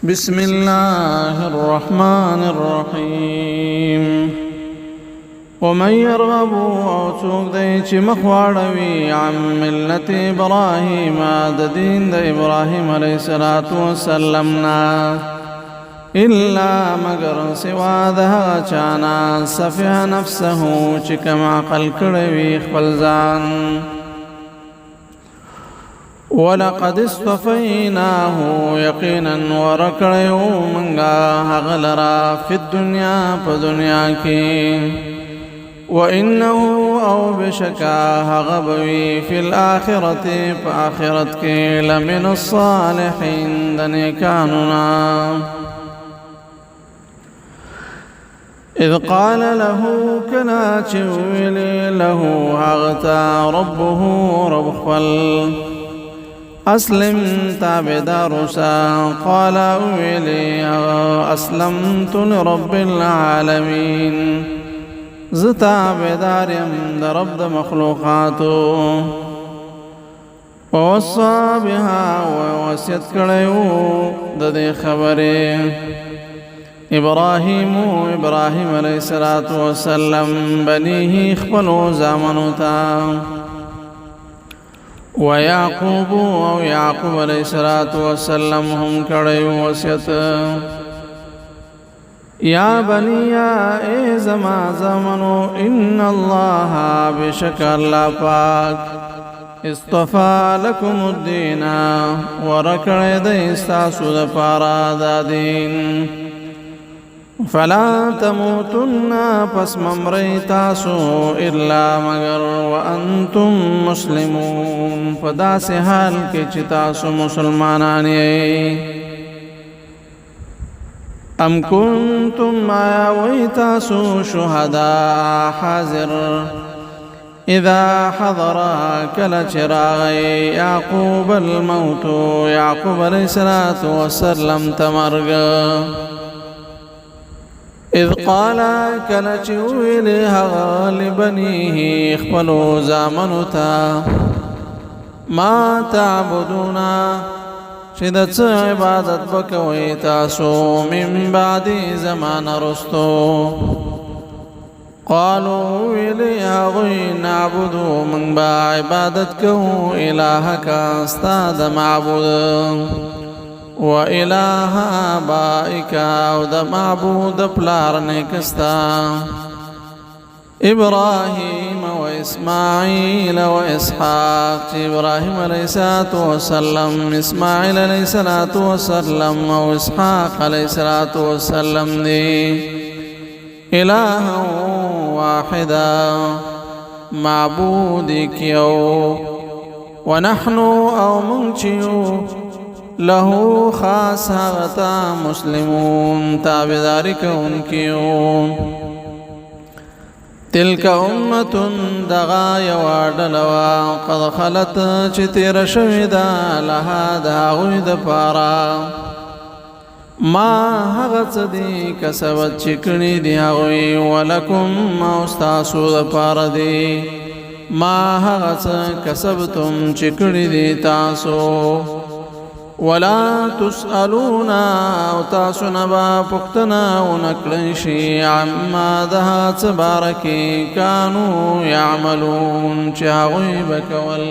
بسم الله الرحمن الرحيم ومن يرغب او څوک دی چې مخواړوي عن ملت ابراهیم د دین د ابراهیم علیه السلام نا الا مگر سوا د هغه چانا صفه نفسه چې کوم عقل کړوي خپل ځان ولقد اصطفيناه يقينا ورکړیو منګه هغه لرا په دنیا په دنیا کې وانه او بشکا هغه بوي في الاخره په اخرت کې لمن الصالحين د نیکانو اذ قال له كنا چويل له هغتا ربه رب خپل اسلم تابدار سا قال ويلي اسلمت لرب العالمين زتابدار يم رب د مخلوقاتو ووصى بها ووصيت کړو د دې خبره ابراهيم عليه الصلاه والسلام بنيه خپل زامنو تا ويعقوب او يعقوب عليه الصلاه والسلام هم کړي وصیت يا بني اي زمانو ان الله بشك الله پاک اصطفى لكم الدين ورکړی د استاسو د پاره د دین فلا تموتن پس ممری تاسو الا مگر وانتم مسلمون فدا سے حال کے چی تاسو مسلمانان ام کنتم آیا وی تاسو شہداء حاضر اذا حضر کل چراغی یعقوب الموت یعقوب علیہ السلام تمرگ اذ قال كنچوي لها لبنيه خپلو زامنو تا ما تعبدونا چې د څه عبادت وکوي تاسو من بعد زمان رستو قالوا ویلیا غوی نعبدو من با عبادت کو الهک استاد معبود وإله آبائك او د معبود پلار نکستا إبراهيم وإسماعيل وإسحاق إبراهيم عليه الصلاة والسلام إسماعيل عليه الصلاة والسلام او إسحاق عليه الصلاة والسلام دي إله واحدا معبودك يو ونحن او منچيو له خاص هغتا مسلمون تابداری کونکیو تلک امت دغا یوادلوا قد خلت چی تیر شویدا لها داغوی دپارا ما هغت دی کسبت چکنی دی آغوی ولکم ما استاسو دپارا دی ما هغت کسبتم چکنی دی تاسو ولا تسألون او تاسو نبا پختنا ونکلنشی عما دها تبارکی کانو یعملون چاوی بکول